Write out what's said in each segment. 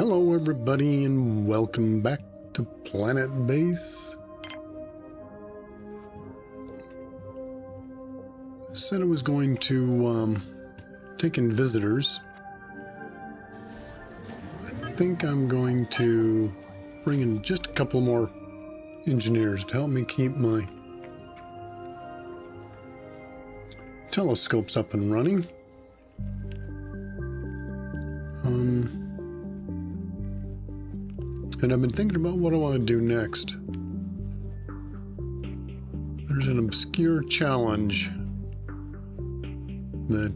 Hello everybody and welcome back to Planetbase. I said I was going to take in visitors. I think I'm going to bring in just a couple more engineers to help me keep my telescopes up and running. And I've been thinking about what I want to do next. There's an obscure challenge that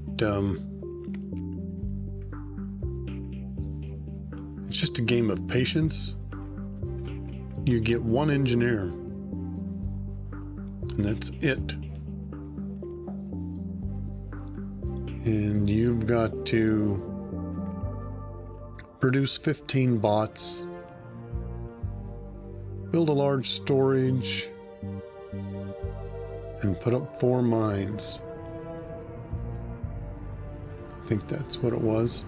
it's just a game of patience. You get one engineer, and that's it. And you've got to produce 15 bots, build a large storage, and put up 4 mines. I think that's what it was.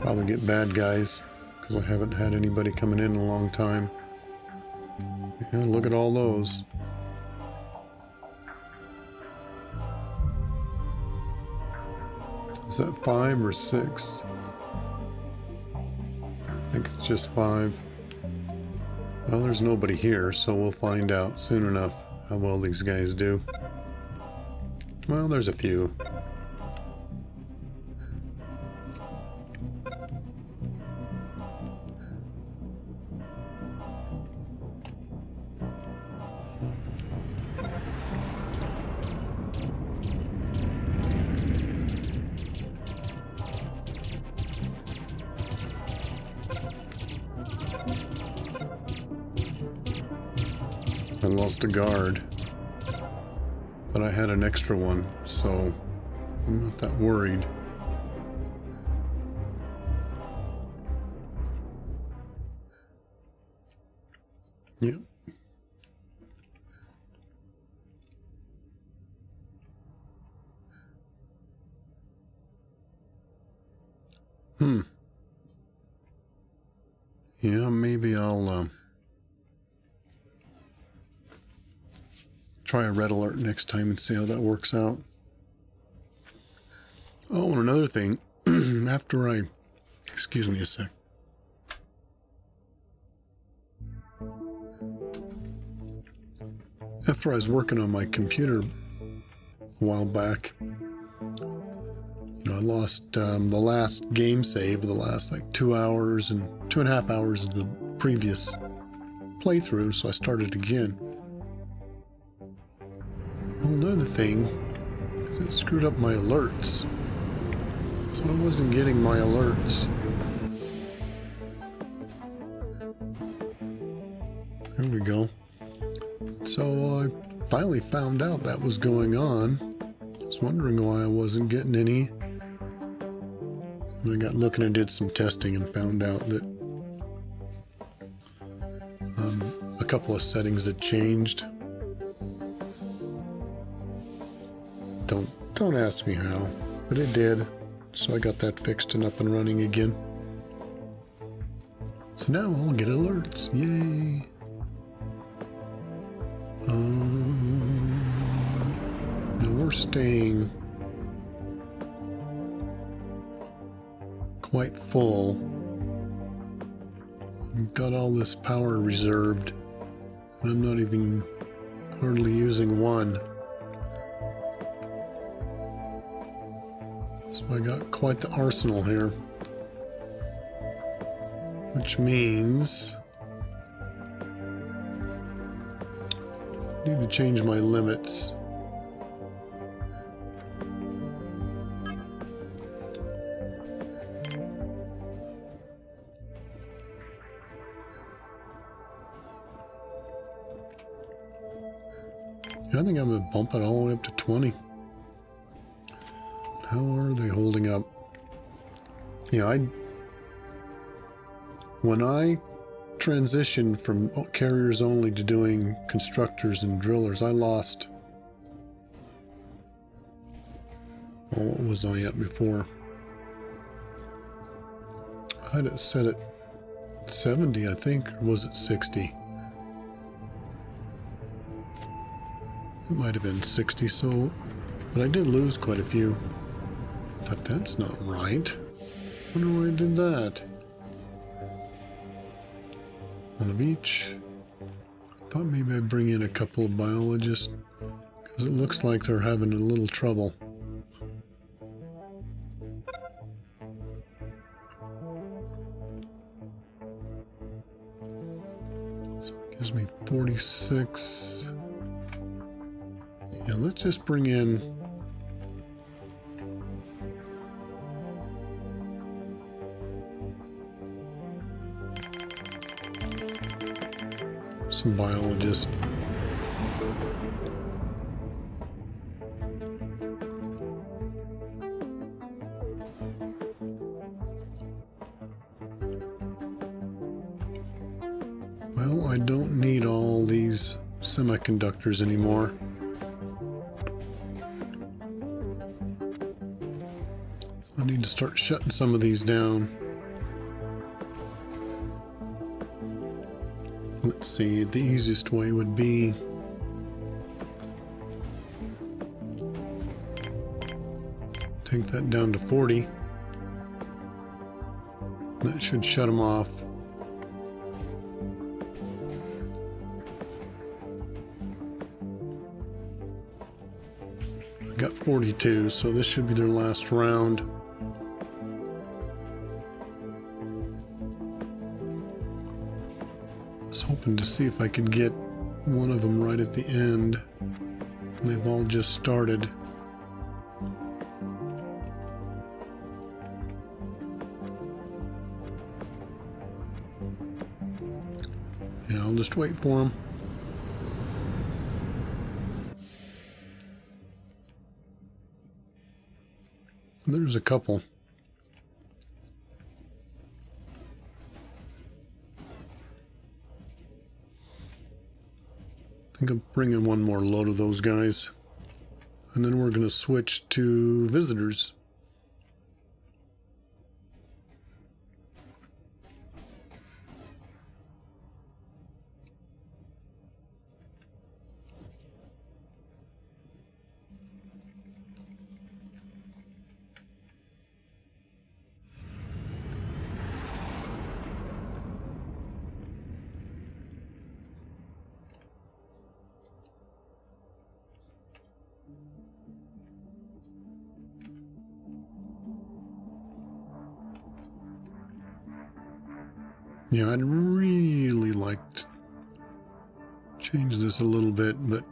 Probably get bad guys, because I haven't had anybody coming in a long time. Yeah, look at all those. Is that 5 or 6? I think it's just 5. Well, there's nobody here, so we'll find out soon enough how well these guys do. Well, there's a few. I lost a guard, but I had an extra one, so I'm not that worried. Yep. Yeah, maybe I'll try a red alert next time and see how that works out. Oh, and another thing, excuse me a sec. After I was working on my computer a while back, I lost the last game save, the last like 2 hours and 2.5 hours of the previous playthrough, so I started again. Well, another thing is it screwed up my alerts, so I wasn't getting my alerts. There we go. So I finally found out that was going on. I was wondering why I wasn't getting any. And I got looking and did some testing and found out that a couple of settings had changed. Don't ask me how, but it did. So I got that fixed and up and running again. So now I'll get alerts. Yay! Now we're staying quite full. We've got all this power reserved, and I'm not even hardly using one. So I got quite the arsenal here, which means I need to change my limits. I think I'm going to bump it all the way up to 20. How are they holding up? Yeah, when I transitioned from carriers only to doing constructors and drillers, I lost, well, what was I at before? had it set at 70, I think, or was it 60? It might have been 60, so, but I did lose quite a few. I thought, that's not right. I wonder why I did that. One of each. I thought maybe I'd bring in a couple of biologists, because it looks like they're having a little trouble. So it gives me 46. Yeah, let's just bring in some biologists. Well, I don't need all these semiconductors anymore. I need to start shutting some of these down. Let's see, the easiest way would be take that down to 40. That should shut them off. I got 42, so this should be their last round. I was hoping to see if I could get one of them right at the end. They've all just started. Yeah, I'll just wait for them. There's a couple. I think I'm bringing one more load of those guys. And then we're going to switch to visitors. Yeah, I'd really like to change this a little bit, but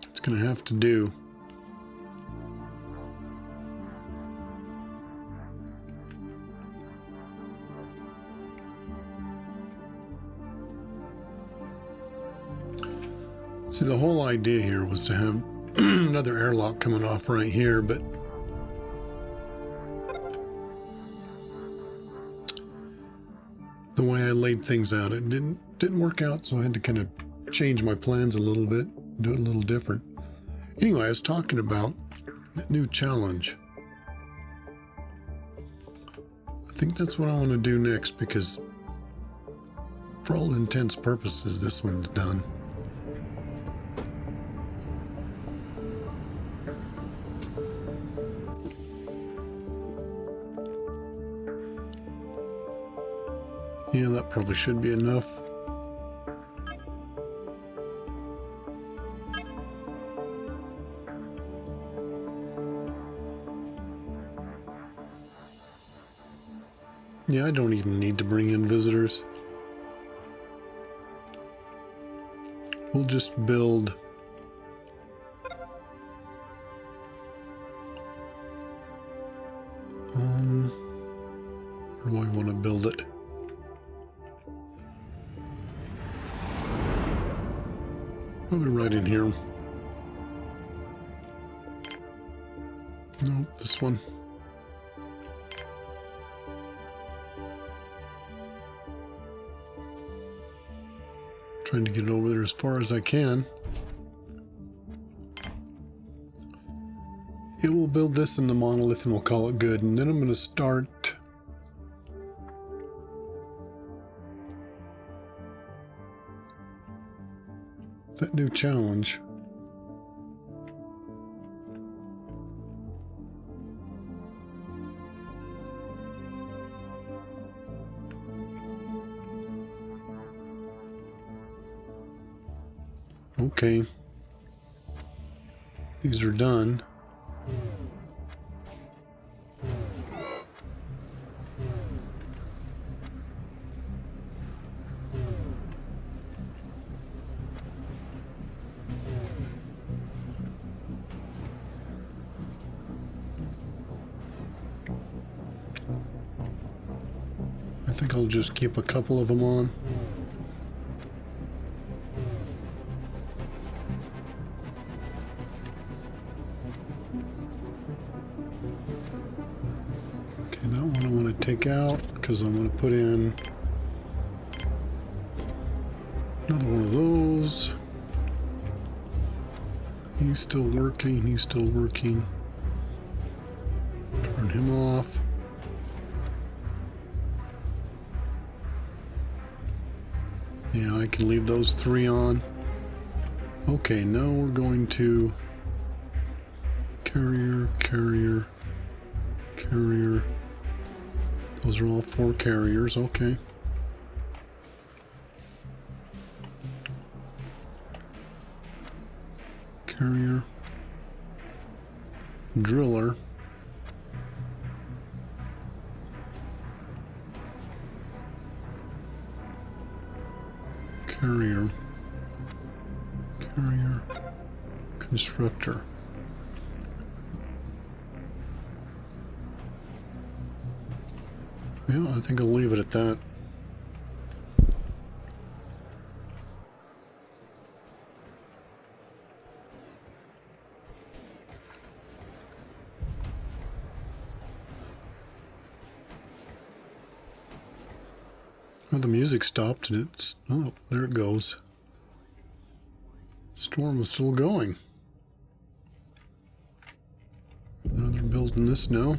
it's going to have to do. See, the whole idea here was to have another airlock coming off right here, but the way I laid things out, it didn't work out, so I had to kind of change my plans a little bit, do it a little different. Anyway, I was talking about that new challenge. I think that's what I want to do next, because for all intents and purposes, this one's done. Yeah, that probably should be enough. Yeah, I don't even need to bring in visitors. We'll just build where do I want to build it? Probably right in here. No, this one. Trying to get it over there as far as I can. It will build this in the monolith and we'll call it good. And then I'm going to start New challenge. Okay. These are done. I think I'll just keep a couple of them on. Okay, that one I want to take out because I'm going to put in another one of those. He's still working, he's still working. Turn him off. Yeah, I can leave those 3 on. Okay, now we're going to carrier, carrier, carrier. Those are all 4 carriers, okay. Carrier, driller, carrier, carrier, constructor. Yeah, I think I'll leave it at that. Well, the music stopped and it's... Oh, there it goes. Storm is still going. Now they're building this now.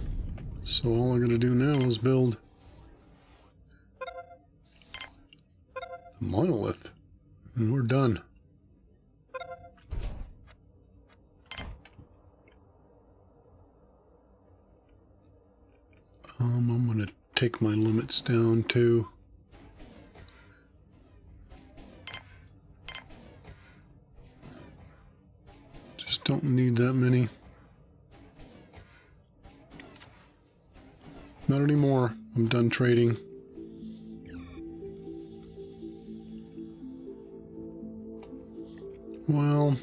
So all I'm going to do now is build a monolith. And we're done. I'm going to take my limits down too. Just don't need that many. Not anymore. I'm done trading. Well,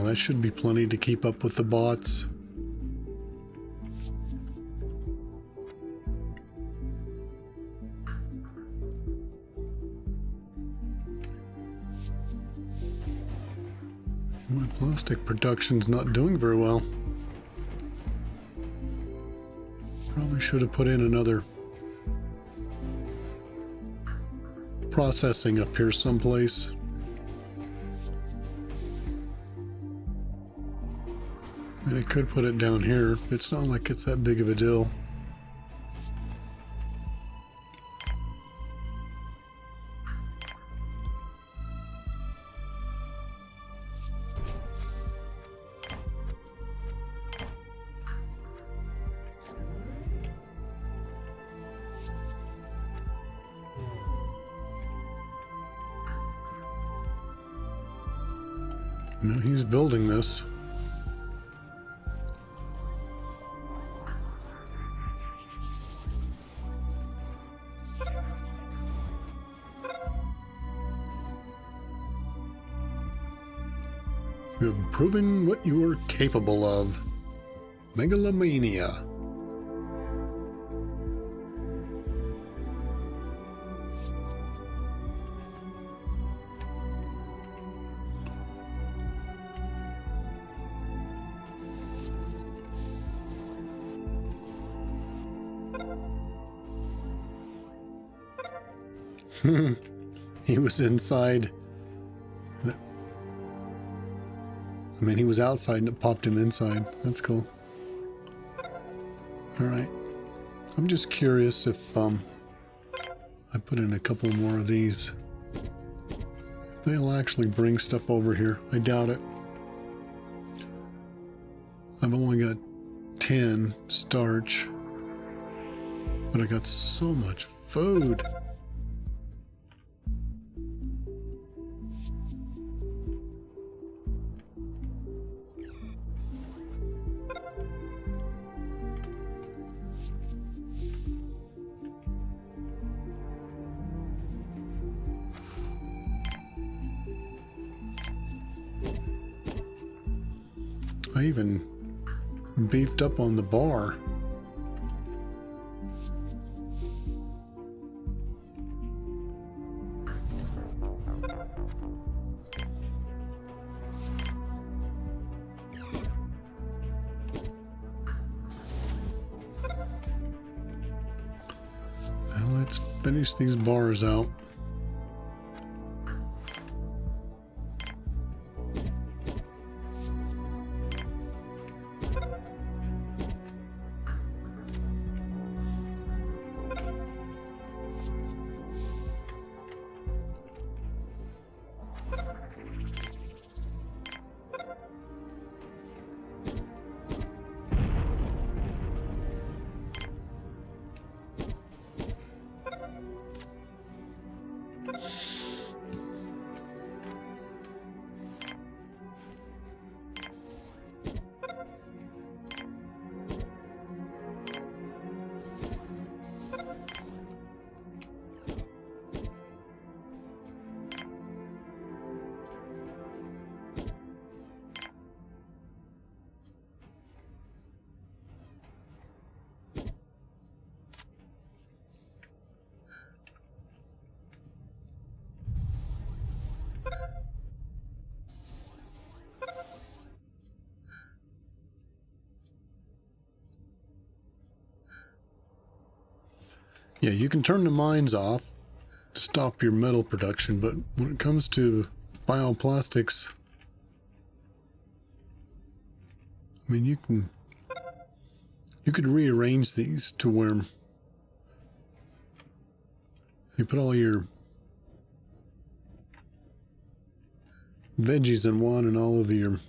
that should be plenty to keep up with the bots. My plastic production's not doing very well. Probably should have put in another processing up here someplace. And I could put it down here. It's not like it's that big of a deal. Now he's building this. You have proven what you are capable of. Megalomania. He was inside. I mean, he was outside and it popped him inside. That's cool. Alright. I'm just curious if I put in a couple more of these. They'll actually bring stuff over here. I doubt it. I've only got 10 starch, but I got so much food. I even beefed up on the bar. Now let's finish these bars out. Yeah, you can turn the mines off to stop your metal production, but when it comes to bioplastics, I mean, you could rearrange these to where you put all your veggies in one and all of your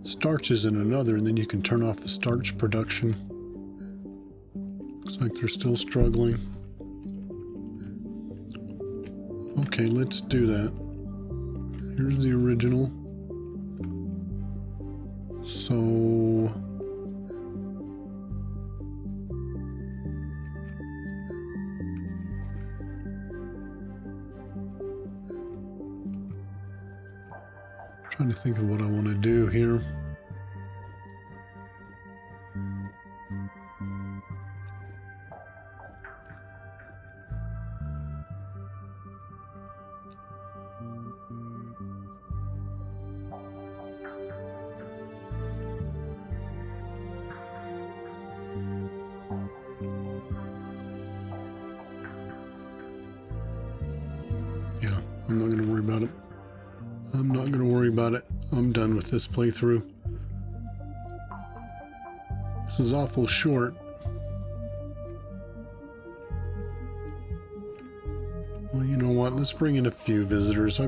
starches in another, and then you can turn off the starch production. Looks like they're still struggling. Okay, let's do that. Here's the original. So trying to think of what I want to do here. Yeah, I'm not going to worry about it. I'm not going to worry about it. I'm done with this playthrough. This is awful short. Well, you know what? Let's bring in a few visitors. I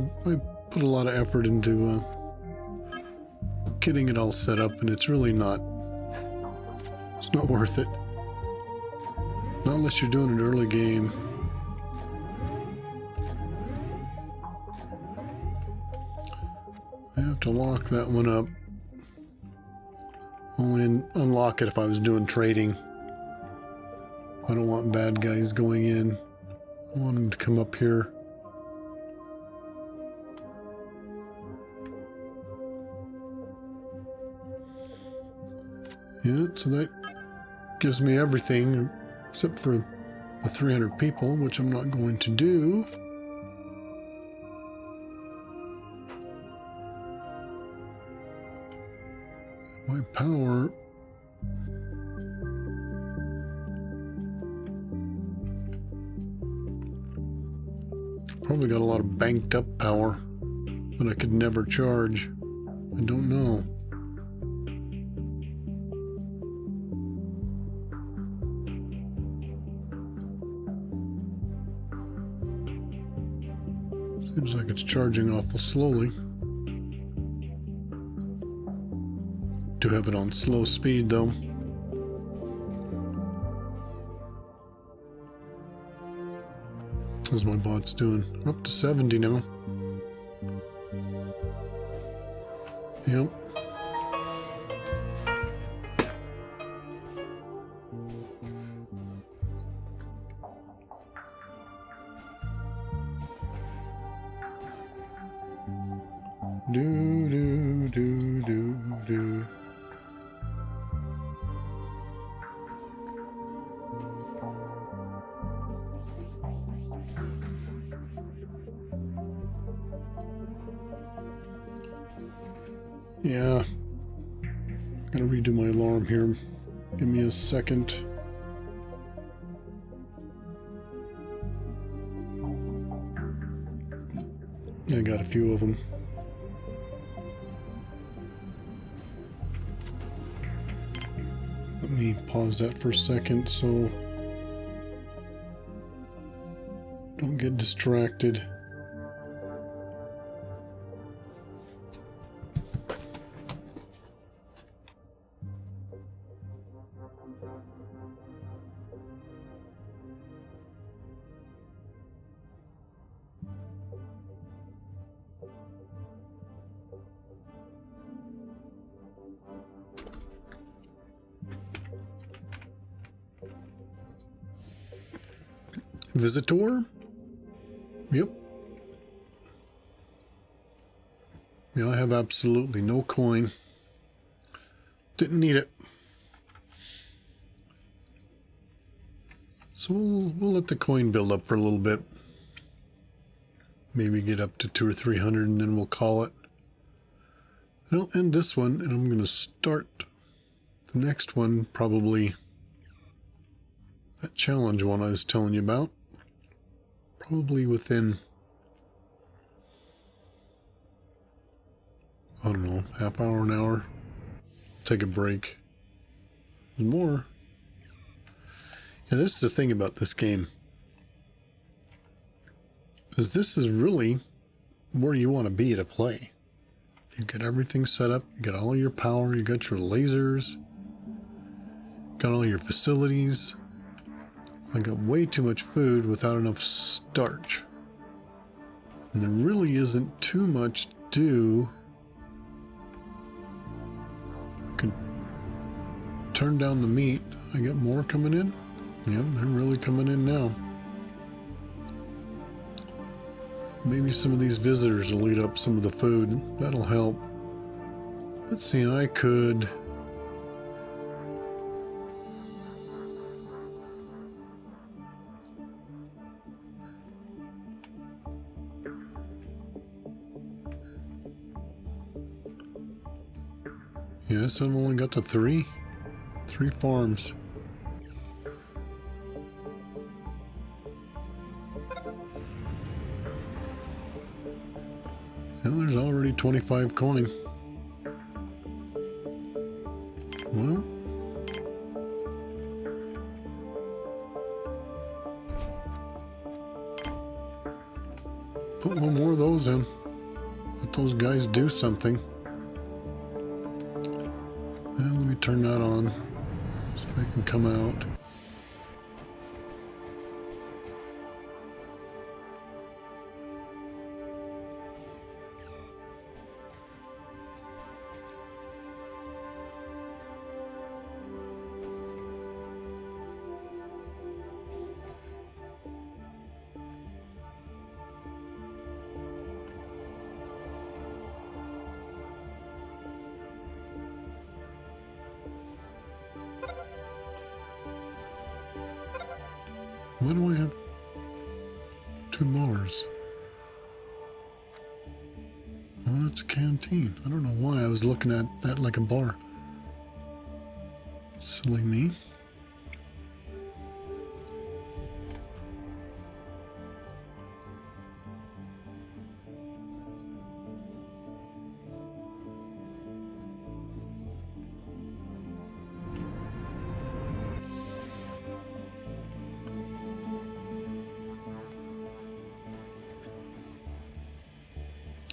put a lot of effort into getting it all set up, and it's really not. It's not worth it. Not unless you're doing an early game. I have to lock that one up. Only unlock it if I was doing trading. I don't want bad guys going in. I want them to come up here. Yeah, so that gives me everything except for the 300 people, which I'm not going to do. My power. Probably got a lot of banked up power that I could never charge. I don't know. Seems like it's charging awful slowly. Do have it on slow speed though. How's my bots doing? We're up to 70 now. Yep. Do do do do do. Yeah, gotta redo my alarm here. Give me a second. I got a few of them. Let me pause that for a second so don't get distracted. Visitor? Yep. Yeah, I have absolutely no coin. Didn't need it. So we'll let the coin build up for a little bit. Maybe get up to 200 or 300 and then we'll call it. And I'll end this one and I'm going to start the next one, probably that challenge one I was telling you about. Probably within, I don't know, half hour, an hour. Take a break. And more. And this is the thing about this game. Is this is really where you want to be to play. You get everything set up, you got all your power, you got your lasers, got all your facilities. I got way too much food without enough starch. And there really isn't too much to do. I could turn down the meat. I get more coming in. Yep, they're really coming in now. Maybe some of these visitors will eat up some of the food. That'll help. Let's see, I could... Yes, I've only got to three farms. And there's already 25 coin. Well, put one more of those in. Let those guys do something. And let me turn that on so they can come out. Why do I have 2 bars? Oh, that's a canteen. I don't know why I was looking at that like a bar. Silly me.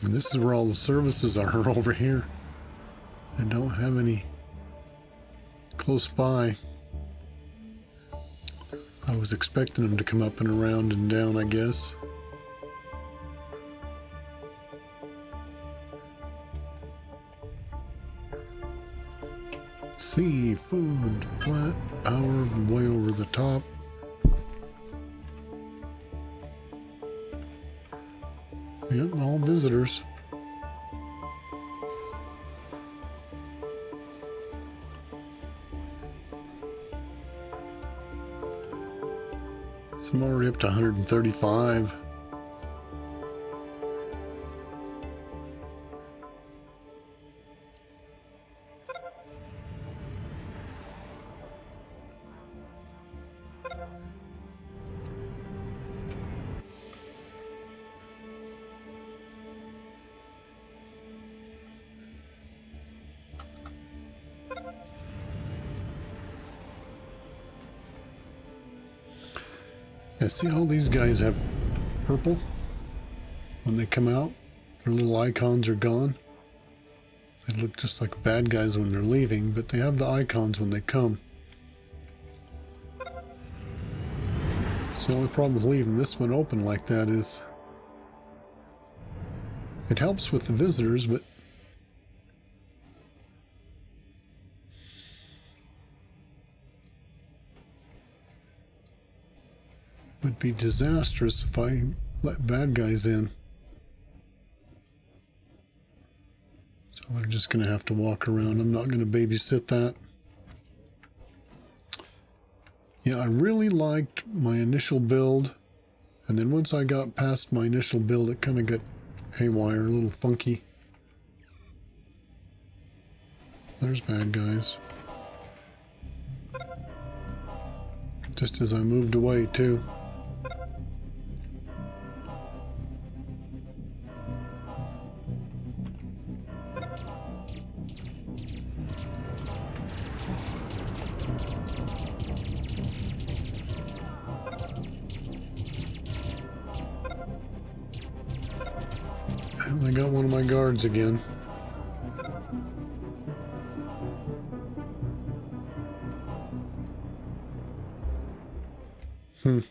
And this is where all the services are over here. I don't have any close by. I was expecting them to come up and around and down, I guess. Seafood, flat, power, way over the top. Yep, all visitors. So I'm already up to 135. Yeah, see all these guys have purple when they come out? Their little icons are gone. They look just like bad guys when they're leaving, but they have the icons when they come. So the only problem with leaving this one open like that is it helps with the visitors, but it would be disastrous if I let bad guys in. So they're just going to have to walk around. I'm not going to babysit that. Yeah, I really liked my initial build, and then once I got past my initial build, it kind of got haywire, a little funky. There's bad guys. Just as I moved away, too. I got one of my guards again. Now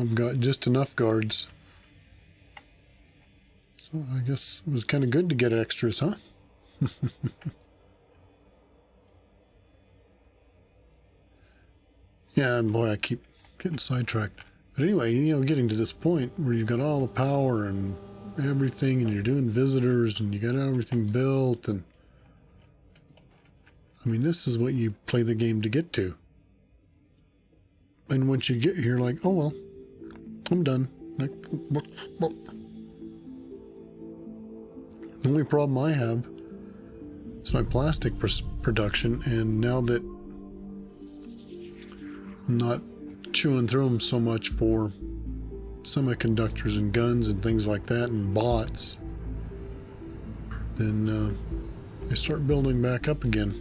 I've got just enough guards. So I guess it was kind of good to get extras, huh? Yeah, and boy, I keep getting sidetracked. But anyway, you know, getting to this point where you've got all the power and everything, and you're doing visitors, and you got everything built, and I mean, this is what you play the game to get to. And once you get here, like, oh well, I'm done. Like, the only problem I have is my plastic production, and now that I'm not chewing through them so much for semiconductors and guns and things like that and bots, then they start building back up again.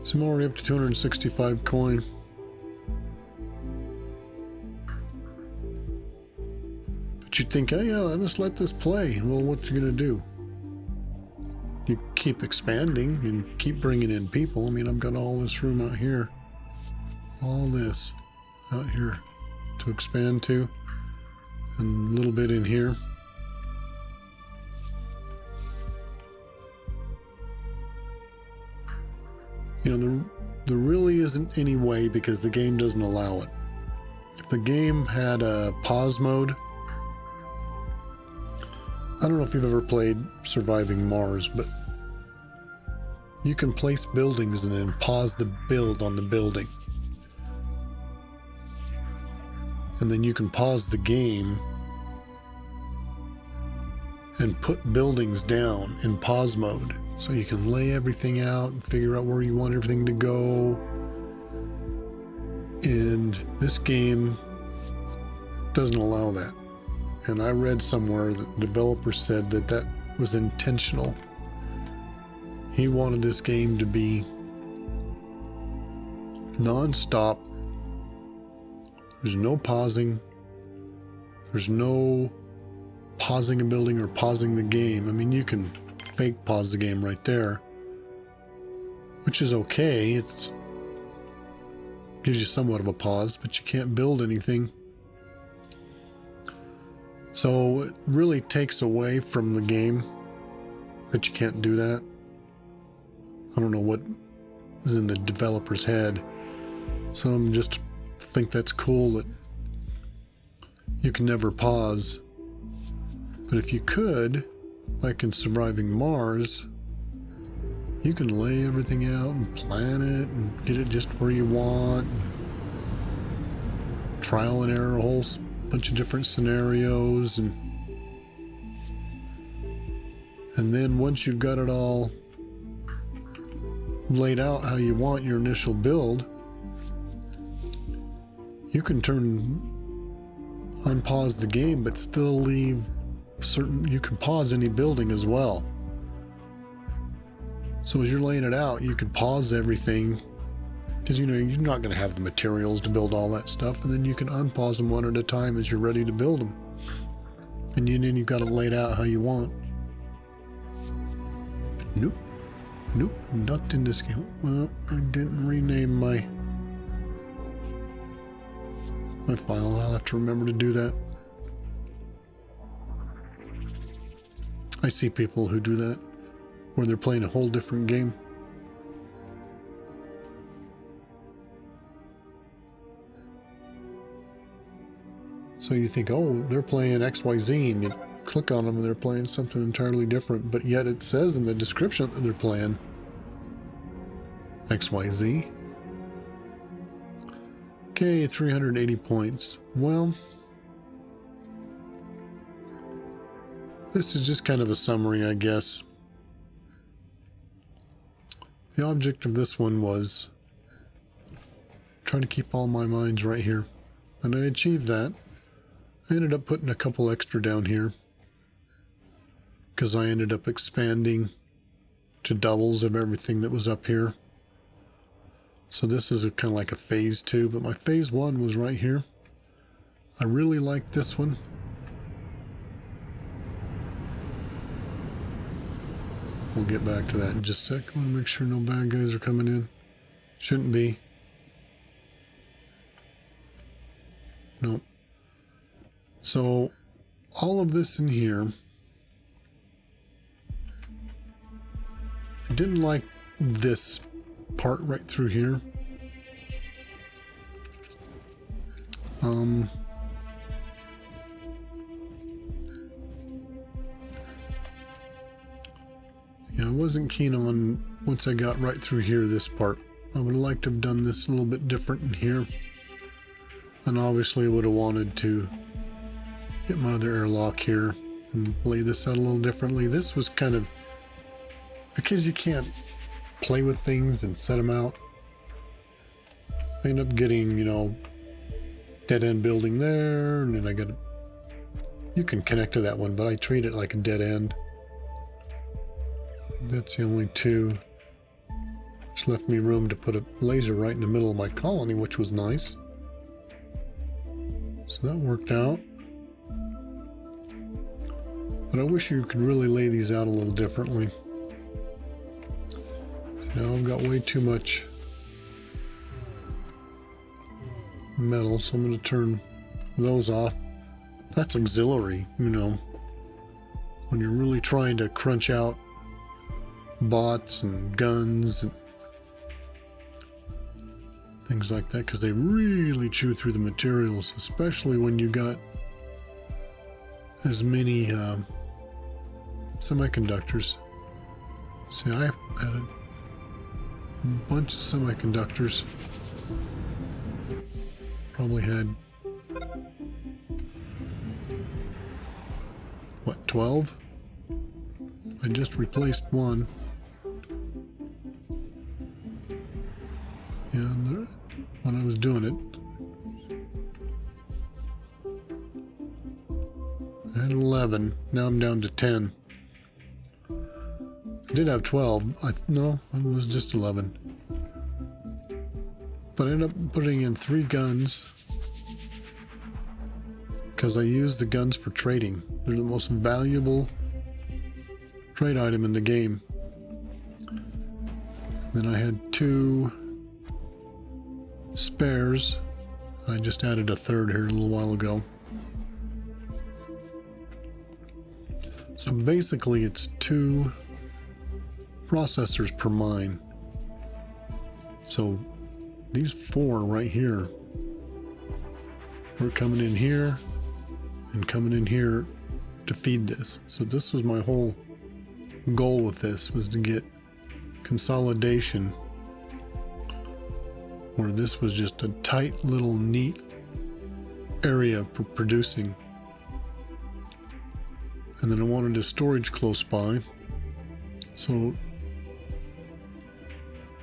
So I'm already up to 265 coin. But you'd think, oh yeah, let's let this play. Well, what you gonna do? You keep expanding and keep bringing in people. I mean, I've got all this room out here. All this out here to expand to. And a little bit in here. You know, there really isn't any way because the game doesn't allow it. If the game had a pause mode, I don't know if you've ever played Surviving Mars, but you can place buildings and then pause the build on the building. And then you can pause the game and put buildings down in pause mode. So you can lay everything out and figure out where you want everything to go. And this game doesn't allow that. And I read somewhere that the developer said that that was intentional. He wanted this game to be non-stop. There's no pausing. There's no pausing a building or pausing the game. I mean, you can fake pause the game right there, which is okay. It's gives you somewhat of a pause, but you can't build anything. So it really takes away from the game that you can't do that. I don't know what is in the developer's head. Some just think that's cool that you can never pause. But if you could, like in Surviving Mars, you can lay everything out and plan it and get it just where you want. And trial and error a whole bunch of different scenarios. And then once you've got it all laid out how you want your initial build, you can unpause the game, but still leave you can pause any building as well. So as you're laying it out, you can pause everything, because you're not going to have the materials to build all that stuff, and then you can unpause them one at a time as you're ready to build them. And then you've got it laid out how you want. Nope, not in this game. Well, I didn't rename my file. I'll have to remember to do that. I see people who do that, where they're playing a whole different game. So you think, oh, they're playing XYZ, and you click on them and they're playing something entirely different, but yet it says in the description that they're playing XYZ. Okay, 380 points. Well, this is just kind of a summary, I guess. The object of this one was trying to keep all my mines right here, and I achieved that. I ended up putting a couple extra down here because I ended up expanding to doubles of everything that was up here. So this is kind of like a phase 2, but my phase 1 was right here. I really like this one. We'll get back to that in just a sec. I want to make sure no bad guys are coming in. Shouldn't be. No. So all of this in here, I didn't like this part right through here. Yeah, I wasn't keen on, once I got right through here, this part. I would have liked to have done this a little bit different in here. And obviously would have wanted to get my other airlock here and lay this out a little differently. This was kind of, because you can't play with things and set them out, I end up getting, dead end building there, and then I got, you can connect to that one, but I treat it like a dead end. That's the only two, which left me room to put a laser right in the middle of my colony, which was nice. So that worked out. But I wish you could really lay these out a little differently. Now I've got way too much metal, so I'm going to turn those off. That's auxiliary, when you're really trying to crunch out bots and guns and things like that, because they really chew through the materials, especially when you got as many semiconductors. See, I had a bunch of semiconductors. Probably had, what, 12? I just replaced one. Yeah, when I was doing it, I had 11. Now I'm down to 10. I did have 12. No, it was just 11. But I ended up putting in 3 guns because I use the guns for trading. They're the most valuable trade item in the game. Then I had 2 spares. I just added a 3rd here a little while ago. So basically it's 2 processors per mine. So these 4 right here, we're coming in here and coming in here to feed this. So this was my whole goal with this, was to get consolidation where this was just a tight little neat area for producing. And then I wanted a storage close by, so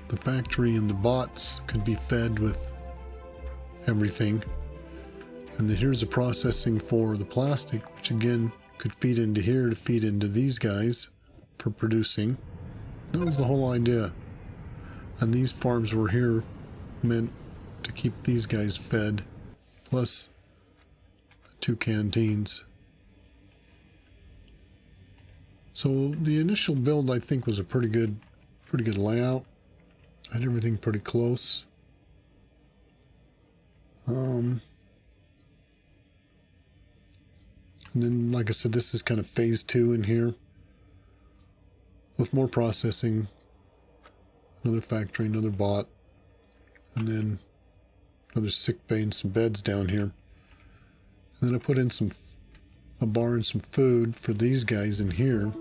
the factory and the bots could be fed with everything. And then here's the processing for the plastic, which again could feed into here to feed into these guys for producing. That was the whole idea. And these farms were here meant to keep these guys fed, plus the 2 canteens. So the initial build, I think, was a pretty good layout. I had everything pretty close. And then, like I said, this is kind of phase 2 in here, with more processing, another factory, another bot, and then another sick bay and some beds down here. And then I put in a bar and some food for these guys in here.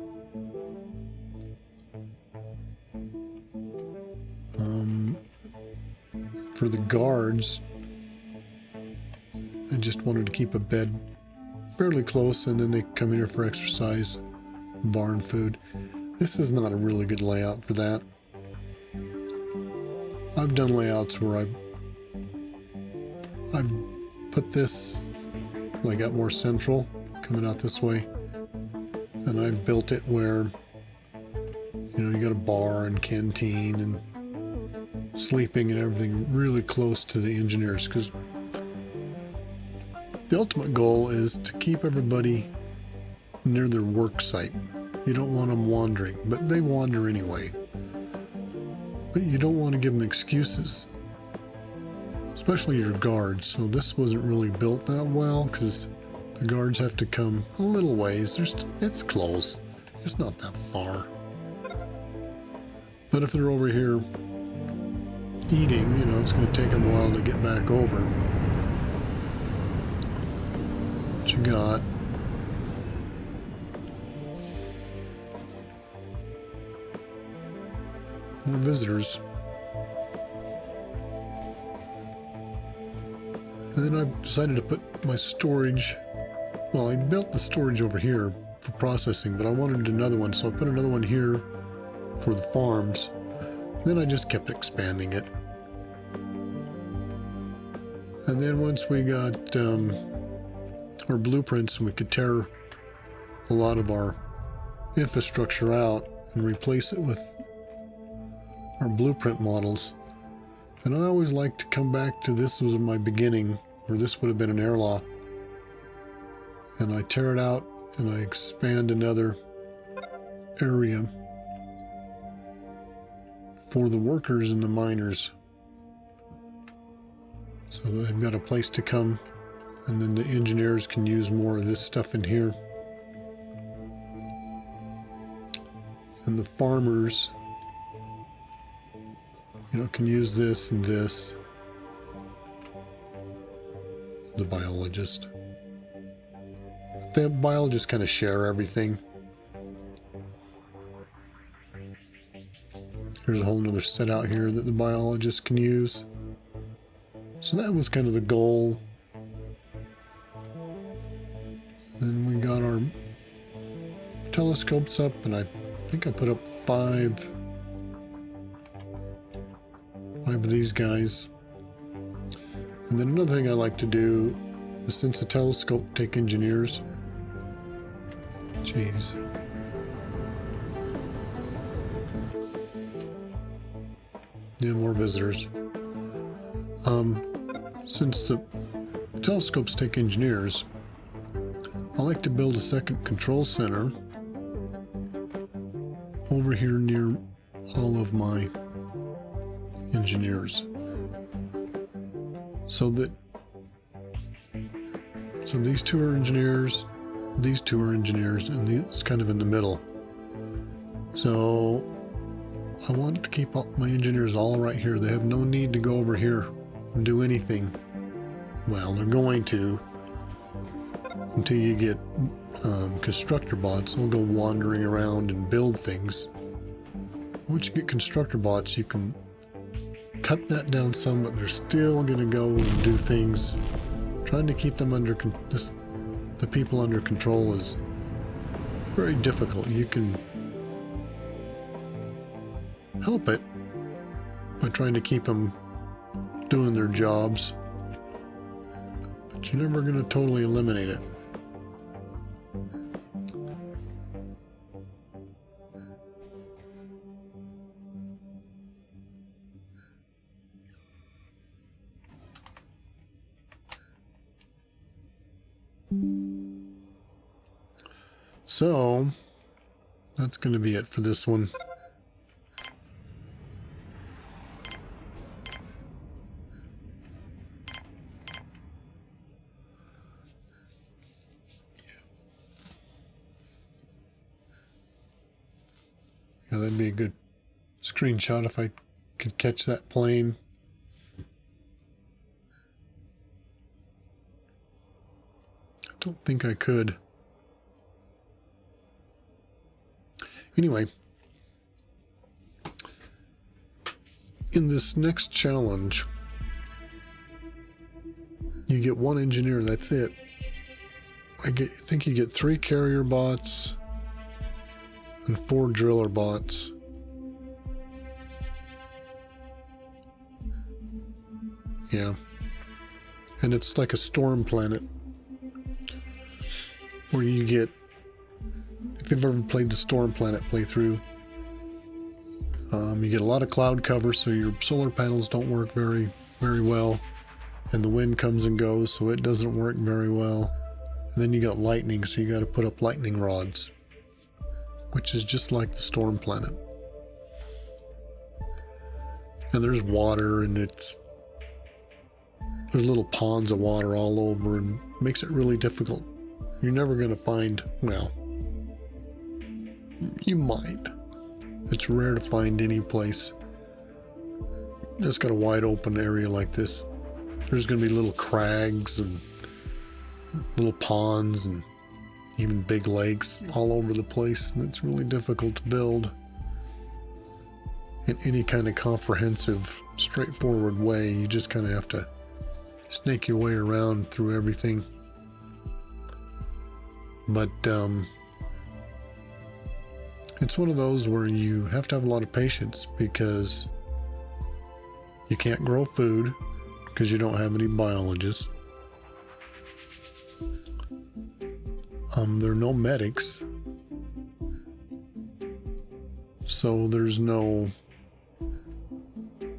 For the guards, I just wanted to keep a bed fairly close, and then they come in here for exercise, bar and food. This is not a really good layout for that. I've done layouts where I've put this like out more central, coming out this way, and I've built it where, you know, you got a bar and canteen and sleeping and everything really close to the engineers, because the ultimate goal is to keep everybody near their work site. You don't want them wandering, but they wander anyway. But you don't want to give them excuses, especially your guards. So this wasn't really built that well, because the guards have to come a little ways. It's close. It's not that far. But if they're over here eating, you know, it's going to take them a while to get back over. What you got? More visitors. And then I decided to put my storage, well, I built the storage over here for processing, but I wanted another one, so I put another one here for the farms. Then I just kept expanding it. And then once we got our blueprints and we could tear a lot of our infrastructure out and replace it with our blueprint models. And I always like to come back to this was my beginning, where this would have been an airlock. And I tear it out and I expand another area for the workers and the miners. So they've got a place to come, and then the engineers can use more of this stuff in here. And the farmers, you know, can use this and this. The biologist. The biologists kind of share everything. There's a whole nother set out here that the biologists can use. So that was kind of the goal. Then we got our telescopes up, and I think I put up 5 of these guys. And then another thing I like to do is, since the telescope take engineers. Jeez. Yeah, more visitors. Since the telescopes take engineers, I like to build a second control center over here near all of my engineers. So these two are engineers, these two are engineers, and it's kind of in the middle. So I want to keep all my engineers all right here. They have no need to go over here and do anything. Well, they're going to, until you get constructor bots. They'll go wandering around and build things. Once you get constructor bots, you can cut that down some, but they're still going to go and do things. Trying to keep them under the people under control is very difficult. You can help it by trying to keep them doing their jobs, but you're never going to totally eliminate it. So that's going to be it for this one. Yeah, that'd be a good screenshot if I could catch that plane. I don't think I could. Anyway, in this next challenge, you get one engineer, that's it. I think you get 3 carrier bots and 4 driller bots. Yeah. And it's like a storm planet where you get, if you've ever played the Storm Planet playthrough, you get a lot of cloud cover, so your solar panels don't work very well, and the wind comes and goes, so it doesn't work very well. And then you got lightning, so you got to put up lightning rods, which is just like the Storm Planet. And there's water, and there's little ponds of water all over, and makes it really difficult. You're never going to find, well, you might. It's rare to find any place that's got a wide open area like this. There's going to be little crags and little ponds and even big lakes all over the place, and it's really difficult to build in any kind of comprehensive, straightforward way. You just kind of have to snake your way around through everything. But it's one of those where you have to have a lot of patience, because you can't grow food because you don't have any biologists. There are no medics, so there's no,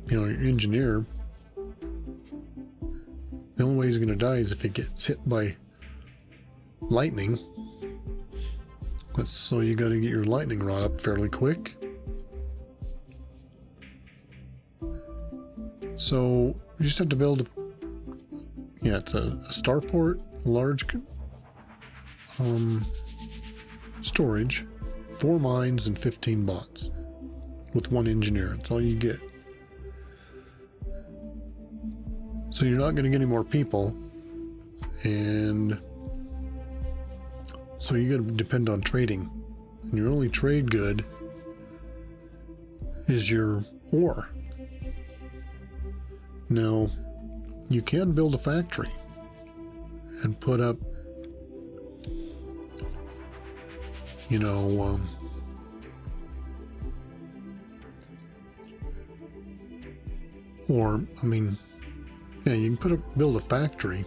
your engineer. The only way he's going to die is if he gets hit by lightning. So you got to get your lightning rod up fairly quick. So you just have to build it's a starport, large storage, 4 mines and 15 bots with 1 engineer. That's all you get. So you're not going to get any more people, and so you got to depend on trading, and your only trade good is your ore. Now, you can build a factory and put up, you can build a factory,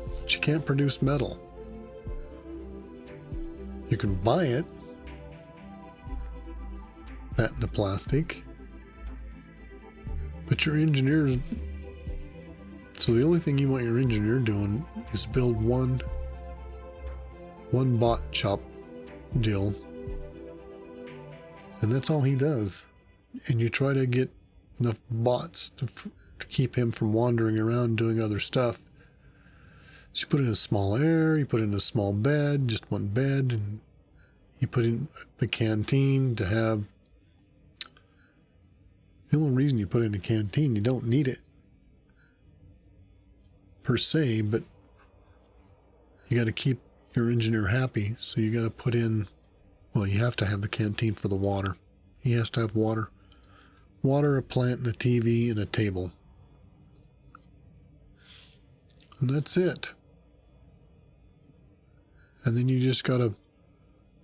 but you can't produce metal. You can buy it, that and the plastic, but your engineers So the only thing you want your engineer doing is build one bot shop deal, and that's all he does. And you try to get enough bots to keep him from wandering around doing other stuff. So you put in a small area, you put in a small bed, just one bed, and you put in the canteen to have... The only reason you put in a canteen, you don't need it per se, but you got to keep your engineer happy, so you got to put in... Well, you have to have the canteen for the water. He has to have water. Water, a plant, and a TV, and a table. And that's it. And then you just got to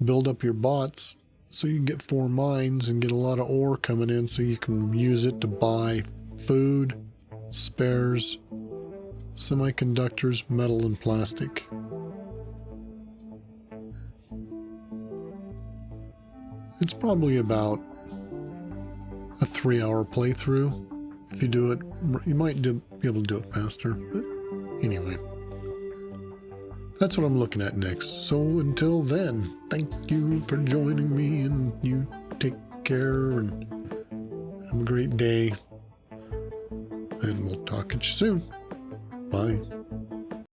build up your bots so you can get 4 mines and get a lot of ore coming in so you can use it to buy food, spares, semiconductors, metal, and plastic. It's probably about a 3-hour playthrough. If you do it, you might be able to do it faster, but anyway. That's what I'm looking at next. So until then, thank you for joining me, and you take care and have a great day. And we'll talk at you soon. Bye.